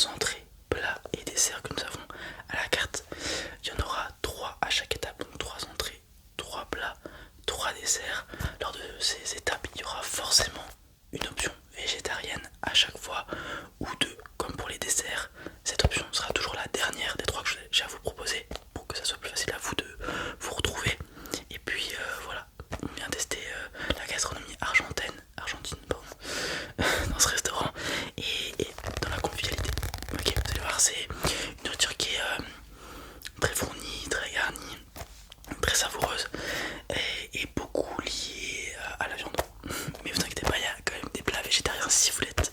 différentes entrées, plats et desserts que nous avons à la carte. Il y en aura 3 à chaque étape, donc 3 entrées, 3 plats, 3 desserts. Lors de ces étapes, il y aura forcément une option végétarienne à chaque fois, ou 2 comme pour les desserts. Cette option sera toujours la dernière des 3 que j'ai à vous proposer pour que ça soit plus facile à vous de vous retrouver. Et puis voilà, on vient tester la gastronomie argentine pardon, dans ce restaurant et dans la convivialité. Ok, vous allez voir, c'est une nourriture qui est très fournie, très garnie, très savoureuse et beaucoup liée à la viande. Mais vous inquiétez pas, il y a quand même des plats végétariens si vous l'êtes.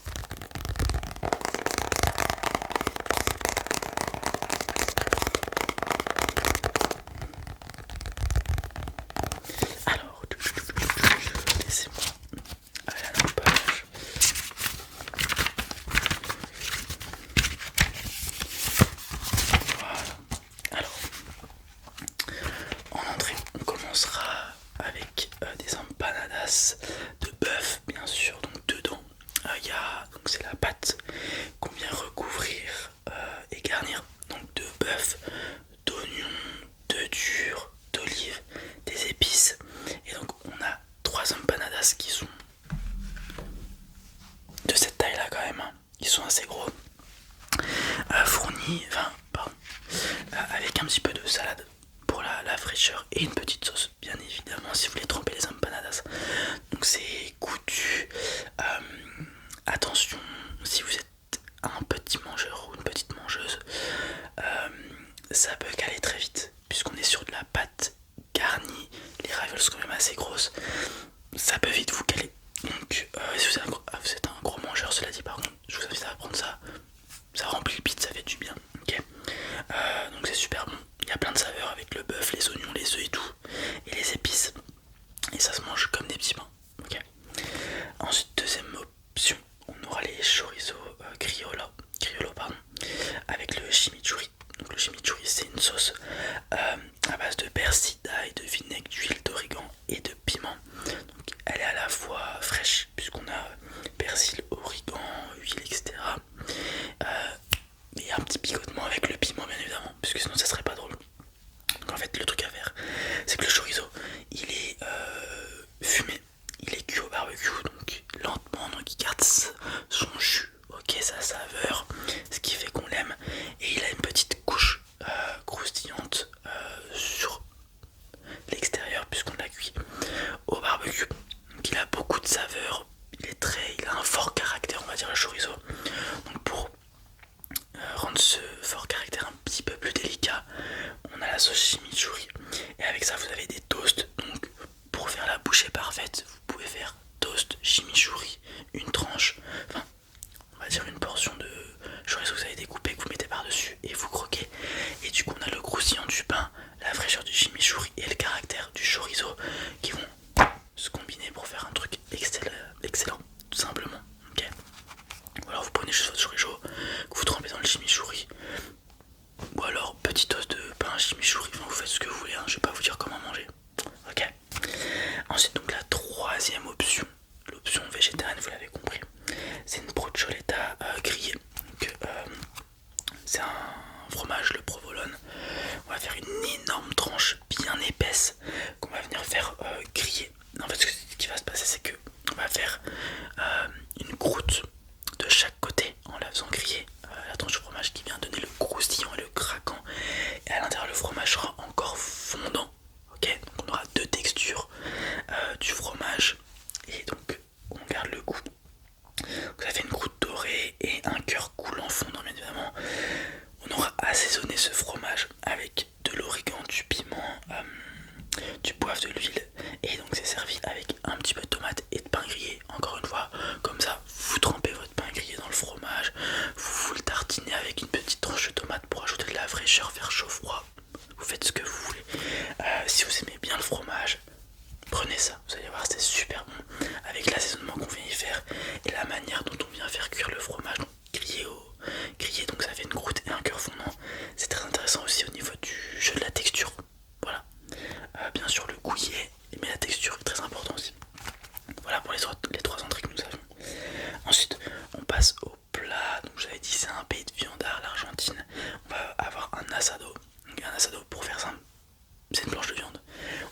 Alors, laissez-moi aller à la page. Voilà. Alors, en entrée, on commencera avec des empanadas de bœuf, bien sûr. Donc dedans, donc c'est la pâte qu'on vient recouvrir et garnir. Donc de bœuf, d'oignons, d'œufs durs, d'olives, des épices. Et donc on a 3 empanadas qui sont de cette taille là quand même, hein. Ils sont assez gros, fournis, enfin pardon, avec un petit peu de salade pour la fraîcheur et une petite sauce bien évidemment si vous voulez tremper les empanadas. Donc c'est goûtu. Attention, si vous êtes un petit mangeur ou une petite mangeuse, ça peut caler très vite puisqu'on est sur de la pâte garnie. Les ravioles sont quand même assez grosses, ça peut vite vous caler. Donc si vous êtes un gros mangeur, cela dit, par contre je vous invite à prendre ça. Ça remplit le bide, ça fait du bien. Ok. Donc c'est super bon. Il y a plein de saveurs avec le bœuf, les oignons, les œufs et tout, et les épices. Et ça se mange comme des petits pains. Ok. Ensuite, deuxième option, on aura les chorizo criollo pardon, avec le chimichurri. Donc le chimichurri, c'est une sauce à base de persil, d'ail, de vinaigre, d'huile, d'origan et de piment. Donc elle est à la fois fraîche puisqu'on a persil, origan, huile, etc. Et un petit picotement avec le piment bien évidemment, puisque sinon ça serait pas drôle. Donc en fait le truc à faire, c'est que le chorizo il est fumé, il est cuit au barbecue, donc lentement, donc il garde son jus, ok, sa saveur, ce qui fait qu'on l'aime, et il a une petite couche croustillante sur l'extérieur puisqu'on l'a cuit au barbecue. Donc il a beaucoup de saveur, il a un fort caractère, on va dire, le chorizo. Donc pour rendre ce fort caractère un petit peu plus délicat, on a la sauce chimichurri. Et avec ça, vous avez des toasts. Donc pour faire la bouchée parfaite, vous pouvez faire toast, chimichurri, une tranche, enfin on va dire une portion de chorizo que vous avez découpé, que vous mettez par dessus et vous croquez. Et du coup on a le croustillant du pain, la fraîcheur du chimichurri et le caractère du chorizo qui vont se combiner pour faire un truc excellent, tout simplement. Ok. Ou alors vous prenez juste votre chorizo que vous trempez dans le chimichurri, ou alors petit toast de pain chimichurri, enfin vous faites ce que vous voulez, hein. Je vais pas vous dire comment manger. Ok. Ensuite, donc la troisième option, l'option végétarienne, vous l'avez compris, c'est une bruschetta grillée. Donc c'est un fromage, le provolone. On va faire une énorme tranche bien épaisse qu'on va venir faire griller. En fait, ce qui va se passer, c'est que on va faire une croûte de chaque côté en la faisant griller la tranche de fromage qui vient donner le croustillant et le craquant. Et à l'intérieur, le fromage sera encore fondant. Ok, donc on aura deux textures du fromage et donc on garde le goût. Donc ça fait une croûte dorée et un cœur coulant fondant bien évidemment. On aura assaisonné ce fromage avec de l'origan, du piment, du poivre, de l'huile, et donc c'est servi avec un petit peu de tomate et de pain grillé. Encore une fois, comme ça, vous trempez votre pain grillé dans le fromage, vous le tartinez avec une petite tranche de tomate pour ajouter de la fraîcheur, faire chaud-froid. Vous faites ce que vous voulez. Si vous aimez bien le fromage, prenez ça, vous allez voir, c'est super bon avec l'assaisonnement qu'on vient y faire et la manière dont on vient faire cuire le fromage, donc grillé, donc ça fait une croûte et un cœur fondant. C'est très intéressant aussi au niveau du jeu de la texture. Voilà. Bien sûr le goût y est, mais la texture est très importante aussi. Voilà pour les trois entrées que nous avons. Ensuite on passe au plat. Donc je je l'avais dit, c'est un pays de viandard, l'Argentine. On va avoir un asado. Donc un asado, pour faire simple, c'est une planche de viande.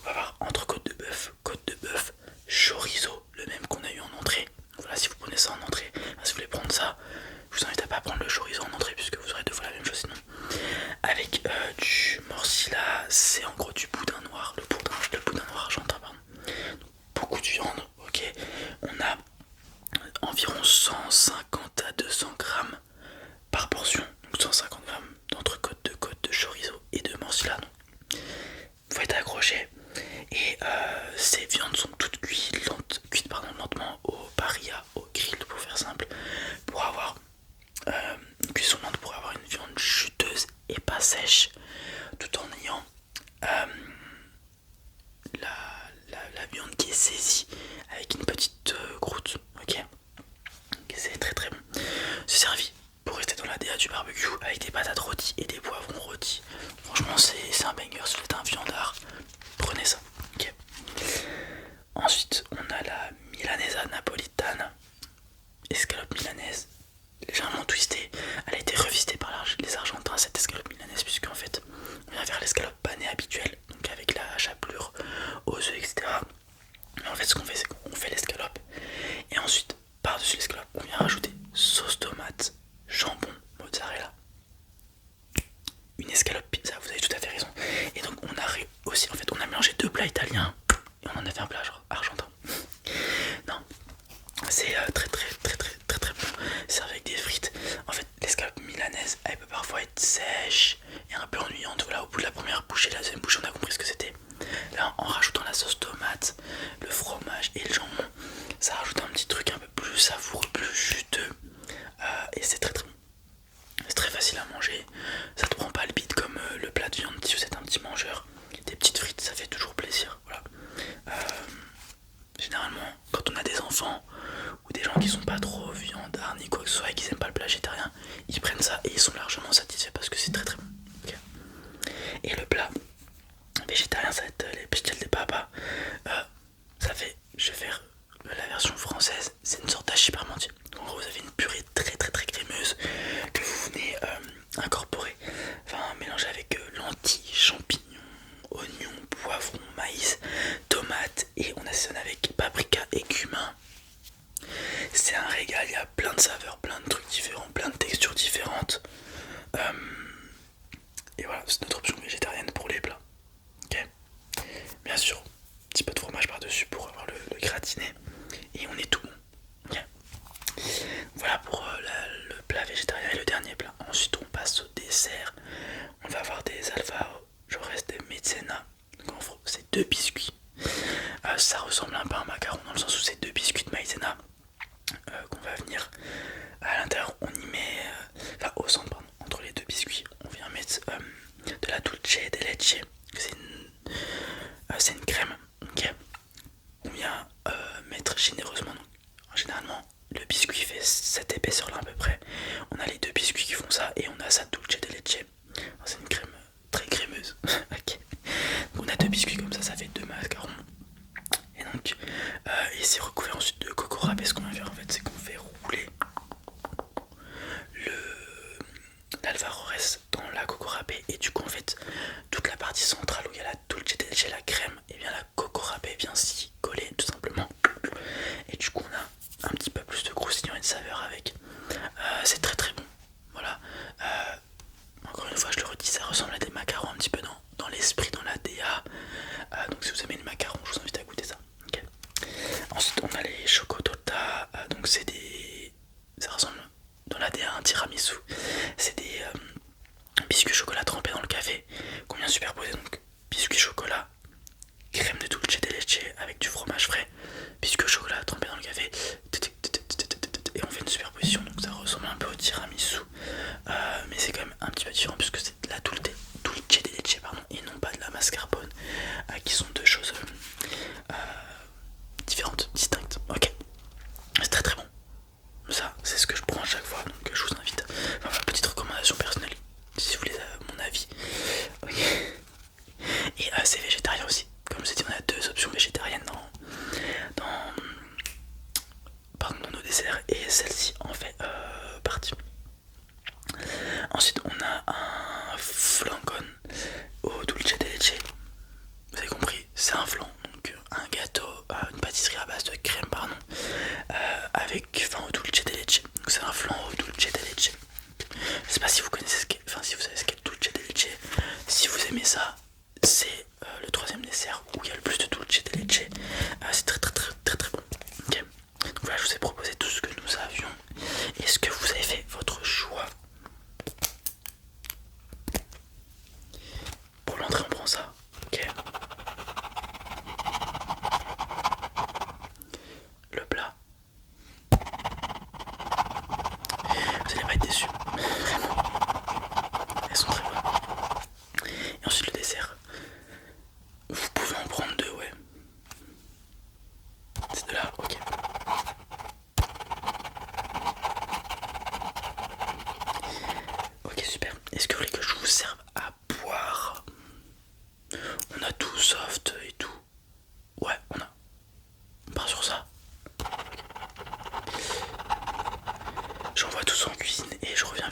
On va avoir entrecôte de bœuf, chorizo, le même qu'on a eu en entrée. Voilà, si vous prenez ça en entrée, si vous voulez prendre ça, je vous invite à pas prendre le chorizo en entrée puisque vous aurez deux fois la même chose sinon. Avec du morcilla, c'est en gros du boudin noir, le boudin noir argentin, pardon. Donc, beaucoup de viande, ok. On a environ 150 à 200 grammes par portion, donc 150 grammes d'entrecôte de côte, de chorizo et de morcilla. Donc, faut être accroché. Et ces viandes sont toutes cuites lentement au parilla, au grill pour faire simple, pour avoir une cuisson lente, pour avoir une viande juteuse et pas sèche, tout en ayant la viande qui est saisie avec une petite croûte, ok. C'est très très bon. C'est servi pour rester dans la DA du barbecue avec des patates rôties et des poivrons rôtis. Franchement c'est un banger, si vous êtes un viandard, prenez ça, ok. Ensuite on a la milanesa napolitane, escalope milanaise légèrement twistée. Elle a été revisitée par les Argentins cette escalope milanaise, puisqu'en fait on vient faire l'escalope panée habituelle, donc avec la chapelure aux œufs, etc. Mais en fait ce qu'on fait, c'est qu'on fait l'escalope et ensuite par-dessus l'escalope on vient rajouter sauce tomate, jambon, mozzarella, une escalope pizza, vous avez tout à fait raison. Et donc on a aussi, en fait on a mélangé deux plats italiens et on en a fait un plat argentin. Non, c'est très bon. C'est avec des frites. En fait l'escalope milanaise elle peut parfois être sèche et un peu ennuyante. Voilà, au bout de la première bouchée, la deuxième bouchée on a compris ce que c'était. Là en rajoutant la sauce tomate, le fromage et le jambon, ça rajoute un petit truc un peu plus savoureux, plus juteux, et c'est très bon. C'est très facile à manger, ça te prend pas le bide comme le plat de viande si vous êtes un petit mangeur. Des petites frites ça fait toujours plaisir, voilà. Généralement quand on a des enfants ou des gens qui sont pas trop viandards ni quoi que ce soit et qui aiment pas le plat végétarien, ils prennent ça et ils sont largement satisfaits parce que c'est très bon, okay. Et le plat végétarien ça va être les pastel de papa. Je vais faire la version française, c'est une sorte d'hachis parmentier. En gros vous avez une purée très crémeuse que vous venez incorporer, enfin mélanger avec lentilles, champignons, oignons, poivrons, maïs, tomates, et on assaisonne avec paprika et cumin. C'est un régal, il y a plein de saveurs, plein de trucs différents, plein de textures différentes. Et voilà, c'est notre option végétarienne pour les plats. Ok. Bien sûr, un petit peu de fromage par-dessus pour avoir le gratiné. Et on est tout bon. Okay. Voilà pour le plat végétarien et le dernier plat. Ensuite on passe au dessert. On va avoir des alfajores de maizena. Donc en gros c'est deux biscuits. Ça ressemble un peu à un macaron dans le sens où c'est deux biscuits de maïzena qu'on va venir à l'intérieur. On y met, enfin au centre pardon, entre les deux biscuits on vient mettre de la dulce de leche. C'est une crème, ok. On vient mettre généreusement, donc généralement le biscuit fait cette épaisseur là à peu près. On a les deux biscuits qui font ça et on a sa dulce de leche. C'est une crème très crémeuse. Okay. Donc on a deux biscuits comme ça fait deux macarons. Et donc et c'est recouvert ensuite de coco râpé. Ce qu'on va faire en fait c'est qu'on fait rouler l'alfajores dans la coco râpé, et du coup en fait toute la partie centrale où il y a la dulce de leche, la crème, et bien la coco râpé vient s'y coller tout simplement. Et du coup on a un petit peu plus de croustillant et de saveur avec. C'est très bon. Voilà. Encore une fois je le redis, ça ressemble à des macarons un petit peu dans l'esprit, dans la DA. Donc si vous aimez les macarons je vous invite à goûter ça. Okay. Ensuite on a les chocotorta. Donc c'est des... ça ressemble dans la DA à un tiramisu. C'est des biscuits chocolat trempés dans le café qu'on vient superposer. Donc biscuits chocolat, crème de dulce de leche avec du fromage frais, biscuits au chocolat trempé dans le café, et on fait une superposition. Donc ça ressemble un peu au tiramisu, mais c'est quand même un petit peu différent puisque c'est de la dulce de leche pardon, et non pas de la mascarpone, qui sont deux choses différentes, distinctes. Ok, c'est très bon. Ça c'est ce que je prends à chaque fois, donc je vous invite. Enfin, petite recommandation personnelle si vous voulez mon avis. Ok. Et c'est végétarien aussi. Comme je vous ai dit, on a deux options végétariennes dans nos desserts, et celle-ci en fait partie. sais pas si vous connaissez enfin si vous savez ce qu'est le dulce de leche. Si vous aimez ça, c'est le troisième dessert où il y a le plus de dulce de leche. C'est très bon. Ok. Donc voilà, je vous ai proposé tout ce que nous avions. Est-ce que vous avez fait votre choix? Pour l'entrée, on prend ça. Ok. Le plat. Vous allez pas être déçus. Vraiment. Elles sont très bonnes. Et ensuite le dessert. Vous pouvez en prendre deux, ouais. C'est de là, ok. Ok, super. Est-ce que vous voulez que je vous serve à boire? On a tout soft et tout. Ouais, on part sur ça. J'envoie tout ça en cuisine et je reviens